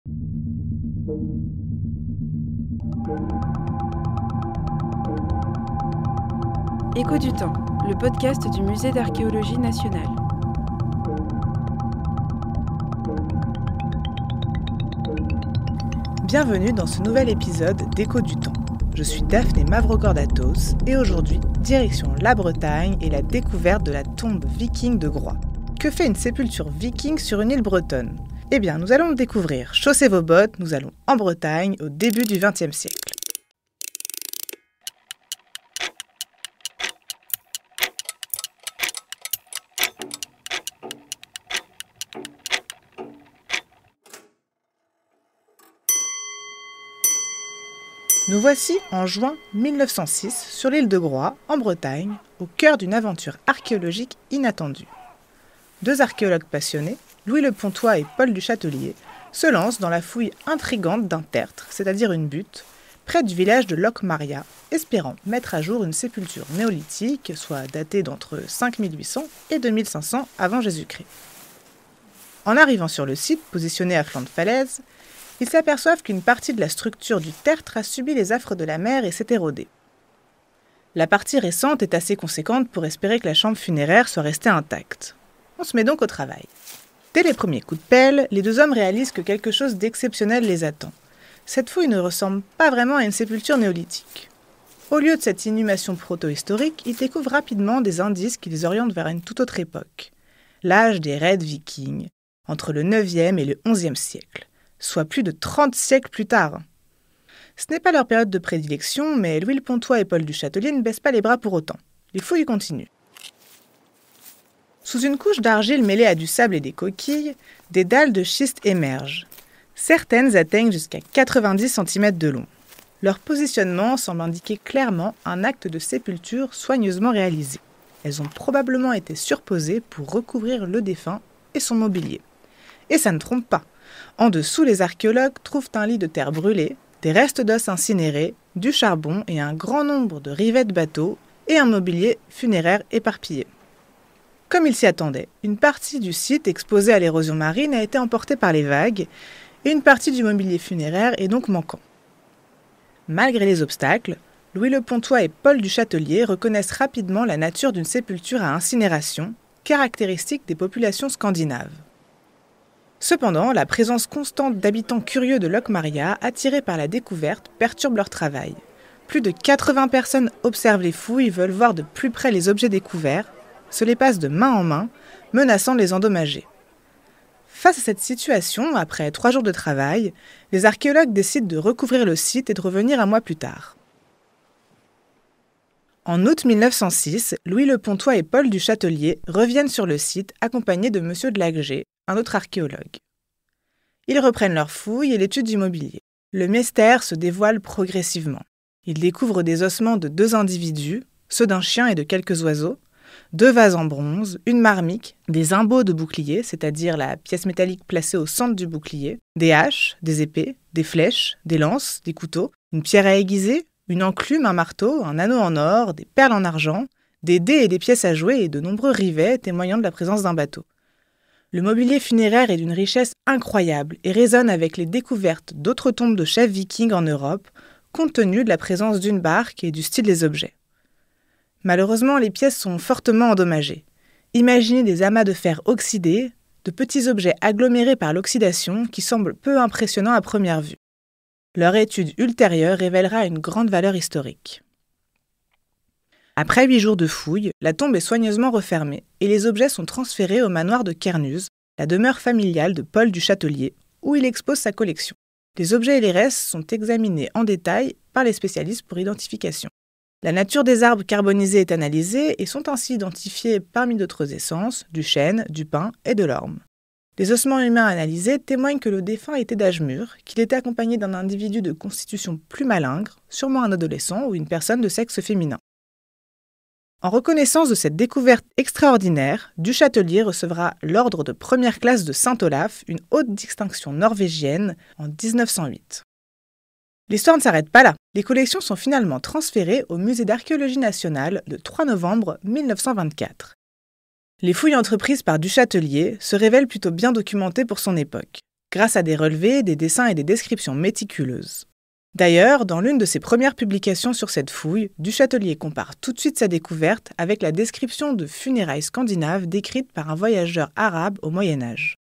Écho du temps, le podcast du Musée d'archéologie nationale. Bienvenue dans ce nouvel épisode d'Écho du temps. Je suis Daphné Mavrocordatos et aujourd'hui, direction la Bretagne et la découverte de la tombe viking de Groix. Que fait une sépulture viking sur une île bretonne ? Eh bien, nous allons le découvrir. Chaussez vos bottes, nous allons en Bretagne au début du XXe siècle. Nous voici en juin 1906 sur l'île de Groix, en Bretagne, au cœur d'une aventure archéologique inattendue. Deux archéologues passionnés, Louis Le Pontois et Paul du Châtelier, se lancent dans la fouille intrigante d'un tertre, c'est-à-dire une butte, près du village de Locmaria, espérant mettre à jour une sépulture néolithique, soit datée d'entre 5800 et 2500 avant Jésus-Christ. En arrivant sur le site, positionné à flanc de falaise, ils s'aperçoivent qu'une partie de la structure du tertre a subi les affres de la mer et s'est érodée. La partie récente est assez conséquente pour espérer que la chambre funéraire soit restée intacte. On se met donc au travail. Dès les premiers coups de pelle, les deux hommes réalisent que quelque chose d'exceptionnel les attend. Cette fouille ne ressemble pas vraiment à une sépulture néolithique. Au lieu de cette inhumation proto-historique, ils découvrent rapidement des indices qui les orientent vers une toute autre époque. L'âge des raids vikings, entre le 9e et le 11e siècle. Soit plus de 30 siècles plus tard. Ce n'est pas leur période de prédilection, mais Louis Le Pontois et Paul du Châtelier ne baissent pas les bras pour autant. Les fouilles continuent. Sous une couche d'argile mêlée à du sable et des coquilles, des dalles de schiste émergent. Certaines atteignent jusqu'à 90 cm de long. Leur positionnement semble indiquer clairement un acte de sépulture soigneusement réalisé. Elles ont probablement été surposées pour recouvrir le défunt et son mobilier. Et ça ne trompe pas. En dessous, les archéologues trouvent un lit de terre brûlée, des restes d'os incinérés, du charbon et un grand nombre de rivets de bateaux et un mobilier funéraire éparpillé. Comme ils s'y attendaient, une partie du site exposé à l'érosion marine a été emportée par les vagues et une partie du mobilier funéraire est donc manquant. Malgré les obstacles, Louis Le Pontois et Paul du Châtelier reconnaissent rapidement la nature d'une sépulture à incinération, caractéristique des populations scandinaves. Cependant, la présence constante d'habitants curieux de Locmaria, attirés par la découverte, perturbe leur travail. Plus de 80 personnes observent les fouilles, veulent voir de plus près les objets découverts, se les passent de main en main, menaçant de les endommager. Face à cette situation, après 3 jours de travail, les archéologues décident de recouvrir le site et de revenir un mois plus tard. En août 1906, Louis Le Pontois et Paul du Châtelier reviennent sur le site accompagnés de M. de Lagger, un autre archéologue. Ils reprennent leur fouille et l'étude du mobilier. Le mystère se dévoile progressivement. Ils découvrent des ossements de 2 individus, ceux d'un chien et de quelques oiseaux, 2 vases en bronze, une marmite, des imbeaux de bouclier, c'est-à-dire la pièce métallique placée au centre du bouclier, des haches, des épées, des flèches, des lances, des couteaux, une pierre à aiguiser, une enclume, un marteau, un anneau en or, des perles en argent, des dés et des pièces à jouer et de nombreux rivets témoignant de la présence d'un bateau. Le mobilier funéraire est d'une richesse incroyable et résonne avec les découvertes d'autres tombes de chefs vikings en Europe, compte tenu de la présence d'une barque et du style des objets. Malheureusement, les pièces sont fortement endommagées. Imaginez des amas de fer oxydés, de petits objets agglomérés par l'oxydation qui semblent peu impressionnants à première vue. Leur étude ultérieure révélera une grande valeur historique. Après 8 jours de fouilles, la tombe est soigneusement refermée et les objets sont transférés au manoir de Kernuz, la demeure familiale de Paul du Châtelier, où il expose sa collection. Les objets et les restes sont examinés en détail par les spécialistes pour identification. La nature des arbres carbonisés est analysée et sont ainsi identifiés parmi d'autres essences, du chêne, du pin et de l'orme. Les ossements humains analysés témoignent que le défunt était d'âge mûr, qu'il était accompagné d'un individu de constitution plus malingre, sûrement un adolescent ou une personne de sexe féminin. En reconnaissance de cette découverte extraordinaire, Du Châtelier recevra l'ordre de première classe de Saint-Olaf, une haute distinction norvégienne, en 1908. L'histoire ne s'arrête pas là. Les collections sont finalement transférées au Musée d'archéologie nationale le 3 novembre 1924. Les fouilles entreprises par Du Châtelier se révèlent plutôt bien documentées pour son époque. grâce à des relevés, des dessins et des descriptions méticuleuses. D'ailleurs, dans l'une de ses premières publications sur cette fouille, Du Châtelier compare tout de suite sa découverte avec la description de funérailles scandinaves décrites par un voyageur arabe au Moyen-Âge.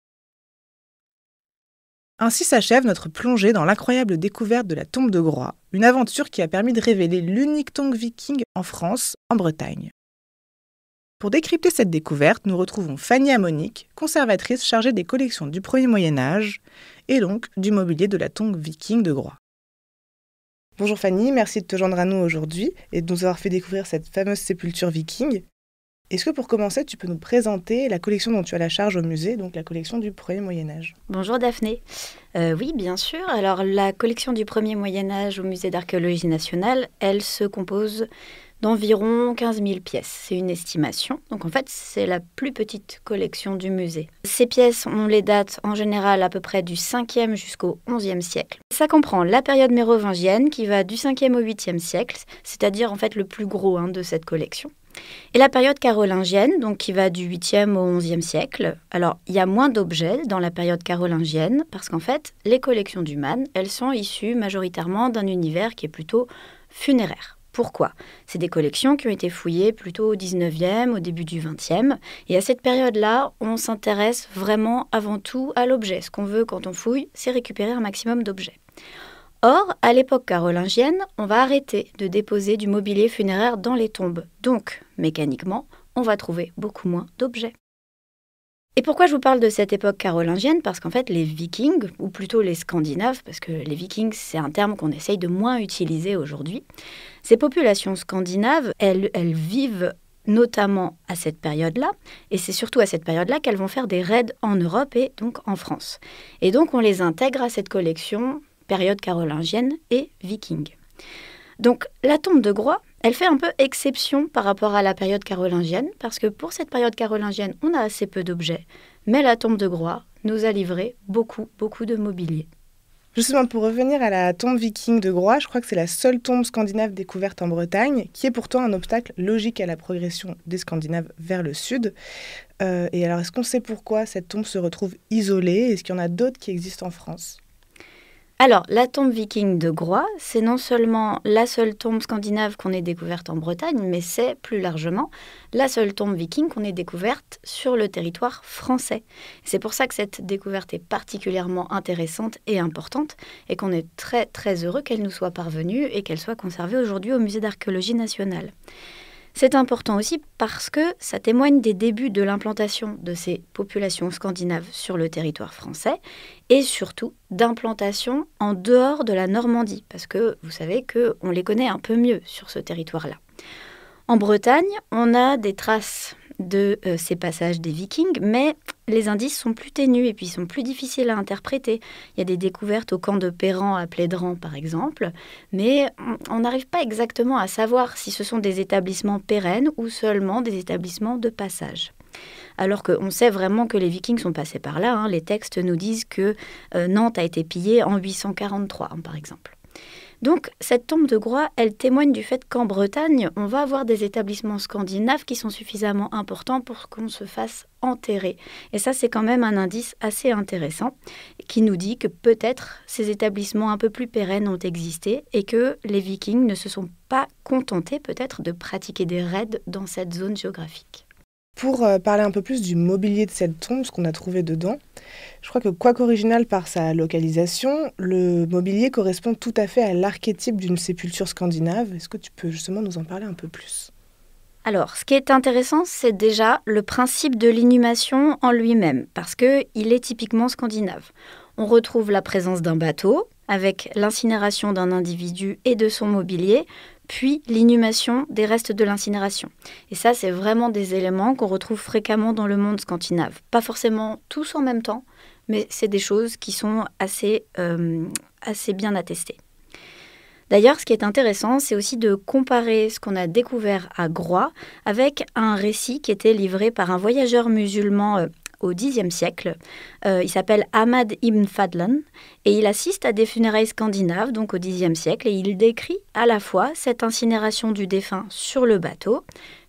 Ainsi s'achève notre plongée dans l'incroyable découverte de la tombe de Groix, une aventure qui a permis de révéler l'unique tombe viking en France, en Bretagne. Pour décrypter cette découverte, nous retrouvons Fanny Amonique, conservatrice chargée des collections du premier Moyen-Âge et donc du mobilier de la tombe viking de Groix. Bonjour Fanny, merci de te joindre à nous aujourd'hui et de nous avoir fait découvrir cette fameuse sépulture viking. Est-ce que pour commencer, tu peux nous présenter la collection dont tu as la charge au musée, donc la collection du premier Moyen-Âge ? Bonjour Daphné. Oui, bien sûr. Alors la collection du premier Moyen-Âge au musée d'archéologie nationale, elle se compose d'environ 15 000 pièces. C'est une estimation. Donc en fait, c'est la plus petite collection du musée. Ces pièces, on les date en général à peu près du 5e jusqu'au 11e siècle. Ça comprend la période mérovingienne qui va du 5e au 8e siècle, c'est-à-dire en fait le plus gros de cette collection. Et la période carolingienne, donc qui va du 8e au 11e siècle. Alors, il y a moins d'objets dans la période carolingienne parce qu'en fait, les collections du Man, elles sont issues majoritairement d'un univers qui est plutôt funéraire. Pourquoi ? C'est des collections qui ont été fouillées plutôt au 19e, au début du 20e. Et à cette période-là, on s'intéresse vraiment avant tout à l'objet. Ce qu'on veut quand on fouille, c'est récupérer un maximum d'objets. Or, à l'époque carolingienne, on va arrêter de déposer du mobilier funéraire dans les tombes. Donc, mécaniquement, on va trouver beaucoup moins d'objets. Et pourquoi je vous parle de cette époque carolingienne ? Parce qu'en fait, les Vikings, ou plutôt les Scandinaves, parce que les Vikings, c'est un terme qu'on essaye de moins utiliser aujourd'hui, ces populations scandinaves, elles vivent notamment à cette période-là, et c'est surtout à cette période-là qu'elles vont faire des raids en Europe et donc en France. Et donc, on les intègre à cette collection période carolingienne et viking. Donc, la tombe de Groix, elle fait un peu exception par rapport à la période carolingienne, parce que pour cette période carolingienne, on a assez peu d'objets, mais la tombe de Groix nous a livré beaucoup de mobilier. Justement, pour revenir à la tombe viking de Groix, je crois que c'est la seule tombe scandinave découverte en Bretagne, qui est pourtant un obstacle logique à la progression des Scandinaves vers le sud. Et alors, est-ce qu'on sait pourquoi cette tombe se retrouve isolée ? Est-ce qu'il y en a d'autres qui existent en France ? Alors, la tombe viking de Groix, c'est non seulement la seule tombe scandinave qu'on ait découverte en Bretagne, mais c'est plus largement la seule tombe viking qu'on ait découverte sur le territoire français. C'est pour ça que cette découverte est particulièrement intéressante et importante et qu'on est très heureux qu'elle nous soit parvenue et qu'elle soit conservée aujourd'hui au musée d'archéologie nationale. C'est important aussi parce que ça témoigne des débuts de l'implantation de ces populations scandinaves sur le territoire français et surtout d'implantation en dehors de la Normandie, parce que vous savez qu'on les connaît un peu mieux sur ce territoire-là. En Bretagne, on a des traces de ces passages des Vikings, mais les indices sont plus ténus et puis sont plus difficiles à interpréter. Il y a des découvertes au camp de Péran à Plédran, par exemple, mais on n'arrive pas exactement à savoir si ce sont des établissements pérennes ou seulement des établissements de passage. Alors qu'on sait vraiment que les Vikings sont passés par là. Les textes nous disent que Nantes a été pillée en 843, par exemple. Donc, cette tombe de Groix, elle témoigne du fait qu'en Bretagne, on va avoir des établissements scandinaves qui sont suffisamment importants pour qu'on se fasse enterrer. Et ça, c'est quand même un indice assez intéressant qui nous dit que peut-être ces établissements un peu plus pérennes ont existé et que les Vikings ne se sont pas contentés peut-être de pratiquer des raids dans cette zone géographique. Pour parler un peu plus du mobilier de cette tombe, ce qu'on a trouvé dedans, je crois que quoique original par sa localisation, le mobilier correspond tout à fait à l'archétype d'une sépulture scandinave. Est-ce que tu peux justement nous en parler un peu plus ? Alors, ce qui est intéressant, c'est déjà le principe de l'inhumation en lui-même, parce qu'il est typiquement scandinave. On retrouve la présence d'un bateau, avec l'incinération d'un individu et de son mobilier, puis l'inhumation des restes de l'incinération. Et ça, c'est vraiment des éléments qu'on retrouve fréquemment dans le monde scandinave. Pas forcément tous en même temps, mais c'est des choses qui sont assez bien attestées. D'ailleurs, ce qui est intéressant, c'est aussi de comparer ce qu'on a découvert à Groix avec un récit qui était livré par un voyageur musulman au Xe siècle. Il s'appelle Ahmad ibn Fadlan et il assiste à des funérailles scandinaves, donc au Xe siècle, et il décrit à la fois cette incinération du défunt sur le bateau,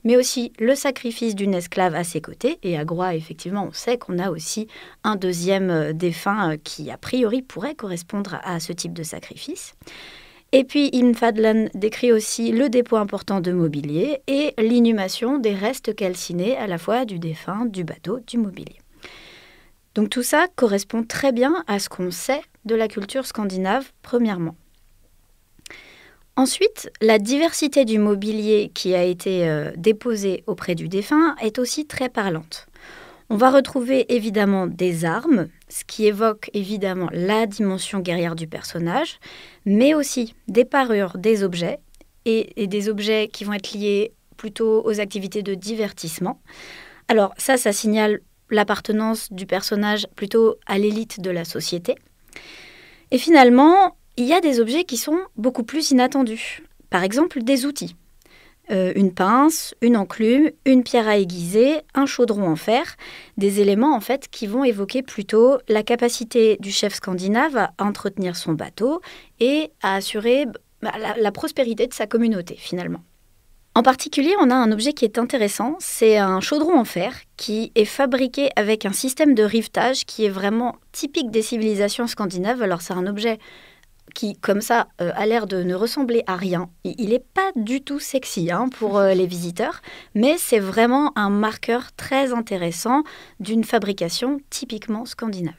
mais aussi le sacrifice d'une esclave à ses côtés. Et à Groix, effectivement, on sait qu'on a aussi un deuxième défunt qui, a priori, pourrait correspondre à ce type de sacrifice. Et puis, Ibn Fadlan décrit aussi le dépôt important de mobilier et l'inhumation des restes calcinés à la fois du défunt, du bateau, du mobilier. Donc tout ça correspond très bien à ce qu'on sait de la culture scandinave, premièrement. Ensuite, la diversité du mobilier qui a été déposé auprès du défunt est aussi très parlante. On va retrouver évidemment des armes, ce qui évoque évidemment la dimension guerrière du personnage, mais aussi des parures, des objets, et des objets qui vont être liés plutôt aux activités de divertissement. Alors ça signale l'appartenance du personnage plutôt à l'élite de la société. Et finalement, il y a des objets qui sont beaucoup plus inattendus. Par exemple, des outils. Une pince, une enclume, une pierre à aiguiser, un chaudron en fer, des éléments en fait qui vont évoquer plutôt la capacité du chef scandinave à entretenir son bateau et à assurer la prospérité de sa communauté finalement. En particulier, on a un objet qui est intéressant, c'est un chaudron en fer qui est fabriqué avec un système de rivetage qui est vraiment typique des civilisations scandinaves. Alors c'est un objet qui, comme ça, a l'air de ne ressembler à rien. Il n'est pas du tout sexy pour les visiteurs, mais c'est vraiment un marqueur très intéressant d'une fabrication typiquement scandinave.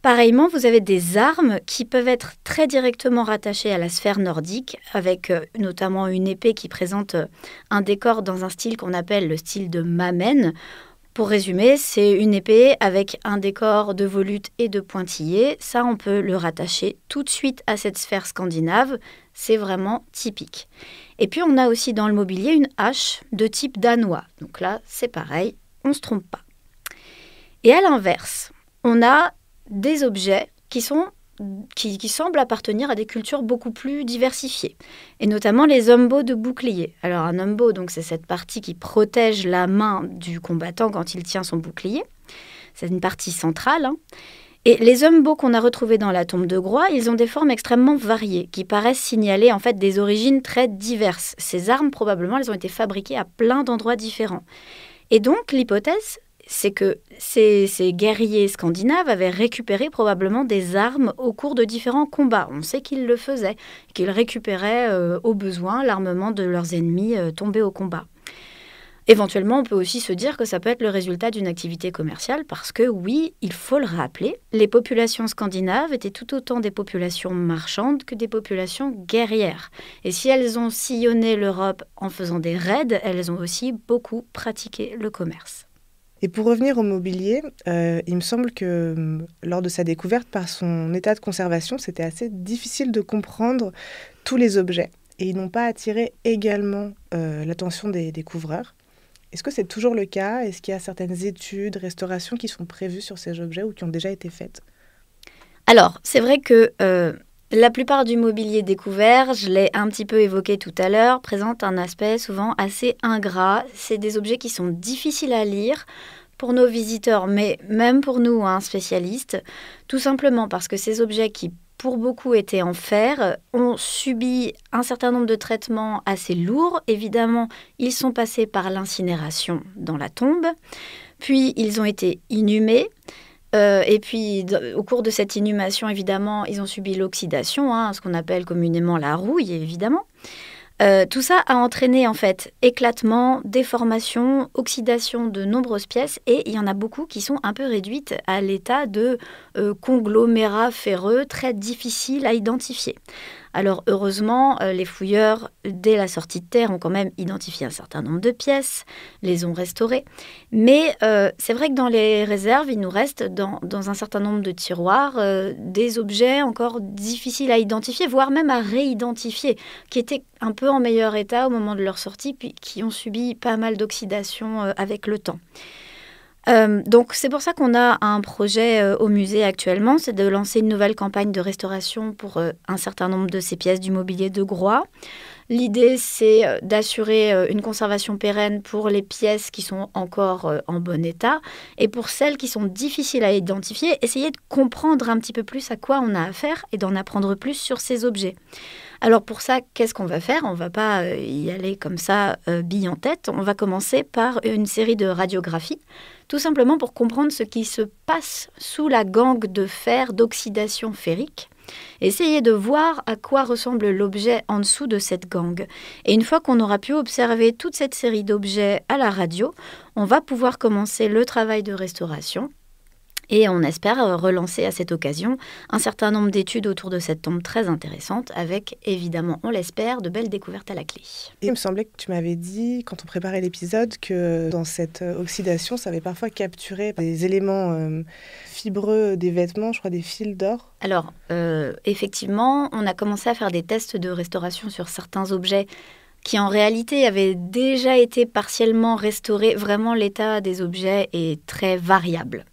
Pareillement, vous avez des armes qui peuvent être très directement rattachées à la sphère nordique, avec notamment une épée qui présente un décor dans un style qu'on appelle le style de Mamen. Pour résumer, c'est une épée avec un décor de volutes et de pointillés. Ça, on peut le rattacher tout de suite à cette sphère scandinave. C'est vraiment typique. Et puis, on a aussi dans le mobilier une hache de type danois. Donc là, c'est pareil, on ne se trompe pas. Et à l'inverse, on a des objets qui semblent appartenir à des cultures beaucoup plus diversifiées, et notamment les humbos de bouclier. Alors un humbo, donc, c'est cette partie qui protège la main du combattant quand il tient son bouclier. C'est une partie centrale. Et les humbos qu'on a retrouvés dans la tombe de Groix, ils ont des formes extrêmement variées, qui paraissent signaler en fait des origines très diverses. Ces armes, probablement, elles ont été fabriquées à plein d'endroits différents. Et donc l'hypothèse, c'est que ces guerriers scandinaves avaient récupéré probablement des armes au cours de différents combats. On sait qu'ils le faisaient, qu'ils récupéraient au besoin l'armement de leurs ennemis tombés au combat. Éventuellement, on peut aussi se dire que ça peut être le résultat d'une activité commerciale parce que, oui, il faut le rappeler, les populations scandinaves étaient tout autant des populations marchandes que des populations guerrières. Et si elles ont sillonné l'Europe en faisant des raids, elles ont aussi beaucoup pratiqué le commerce. Et pour revenir au mobilier, il me semble que lors de sa découverte, par son état de conservation, c'était assez difficile de comprendre tous les objets. Et ils n'ont pas attiré également l'attention des découvreurs. Est-ce que c'est toujours le cas ? Est-ce qu'il y a certaines études, restaurations qui sont prévues sur ces objets ou qui ont déjà été faites ? Alors, c'est vrai que la plupart du mobilier découvert, je l'ai un petit peu évoqué tout à l'heure, présente un aspect souvent assez ingrat. C'est des objets qui sont difficiles à lire pour nos visiteurs, mais même pour nous, spécialistes, tout simplement parce que ces objets qui, pour beaucoup, étaient en fer, ont subi un certain nombre de traitements assez lourds. Évidemment, ils sont passés par l'incinération dans la tombe, puis ils ont été inhumés. Et puis, au cours de cette inhumation, évidemment, ils ont subi l'oxydation, ce qu'on appelle communément la rouille, évidemment. Tout ça a entraîné, en fait, éclatement, déformation, oxydation de nombreuses pièces. Et il y en a beaucoup qui sont un peu réduites à l'état de conglomérats ferreux, très difficiles à identifier. Alors, heureusement, les fouilleurs, dès la sortie de terre, ont quand même identifié un certain nombre de pièces, les ont restaurées. Mais c'est vrai que dans les réserves, il nous reste, dans un certain nombre de tiroirs, des objets encore difficiles à identifier, voire même à réidentifier, qui étaient un peu en meilleur état au moment de leur sortie, puis qui ont subi pas mal d'oxydation avec le temps. Donc c'est pour ça qu'on a un projet au musée actuellement, c'est de lancer une nouvelle campagne de restauration pour un certain nombre de ces pièces du mobilier de Groix. L'idée, c'est d'assurer une conservation pérenne pour les pièces qui sont encore en bon état. Et pour celles qui sont difficiles à identifier, essayer de comprendre un petit peu plus à quoi on a affaire et d'en apprendre plus sur ces objets. Alors pour ça, qu'est-ce qu'on va faire ? On ne va pas y aller comme ça, bille en tête. On va commencer par une série de radiographies, tout simplement pour comprendre ce qui se passe sous la gangue de fer d'oxydation ferrique. Essayer de voir à quoi ressemble l'objet en dessous de cette gangue. Et une fois qu'on aura pu observer toute cette série d'objets à la radio, on va pouvoir commencer le travail de restauration. Et on espère relancer à cette occasion un certain nombre d'études autour de cette tombe très intéressante, avec évidemment, on l'espère, de belles découvertes à la clé. Et il me semblait que tu m'avais dit, quand on préparait l'épisode, que dans cette oxydation, ça avait parfois capturé des éléments fibreux des vêtements, je crois des fils d'or. Alors, effectivement, on a commencé à faire des tests de restauration sur certains objets qui en réalité avaient déjà été partiellement restaurés. Vraiment, l'état des objets est très variable.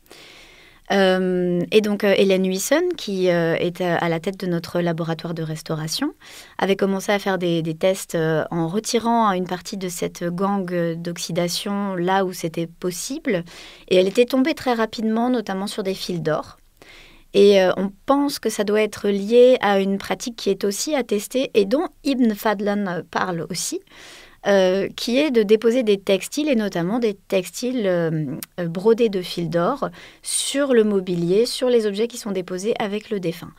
Et donc Hélène Huisson, qui est à la tête de notre laboratoire de restauration, avait commencé à faire des tests en retirant une partie de cette gangue d'oxydation là où c'était possible. Et elle était tombée très rapidement, notamment sur des fils d'or. Et on pense que ça doit être lié à une pratique qui est aussi attestée et dont Ibn Fadlan parle aussi, qui est de déposer des textiles, et notamment des textiles brodés de fil d'or, sur le mobilier, sur les objets qui sont déposés avec le défunt.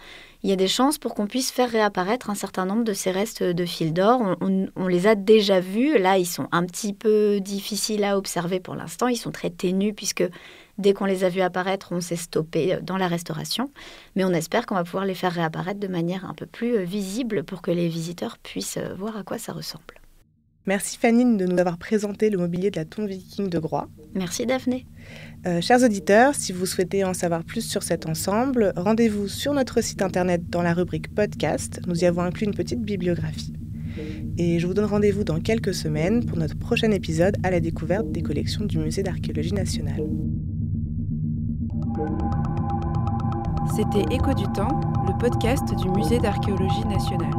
Il y a des chances pour qu'on puisse faire réapparaître un certain nombre de ces restes de fil d'or. On les a déjà vus. Là, ils sont un petit peu difficiles à observer pour l'instant. Ils sont très ténus puisque dès qu'on les a vus apparaître, on s'est stoppé dans la restauration. Mais on espère qu'on va pouvoir les faire réapparaître de manière un peu plus visible pour que les visiteurs puissent voir à quoi ça ressemble. Merci Fanny de nous avoir présenté le mobilier de la tombe viking de Groix. Merci Daphné. Chers auditeurs, si vous souhaitez en savoir plus sur cet ensemble, rendez-vous sur notre site internet dans la rubrique podcast. Nous y avons inclus une petite bibliographie. Et je vous donne rendez-vous dans quelques semaines pour notre prochain épisode à la découverte des collections du Musée d'archéologie nationale. C'était Écho du temps, le podcast du Musée d'archéologie nationale.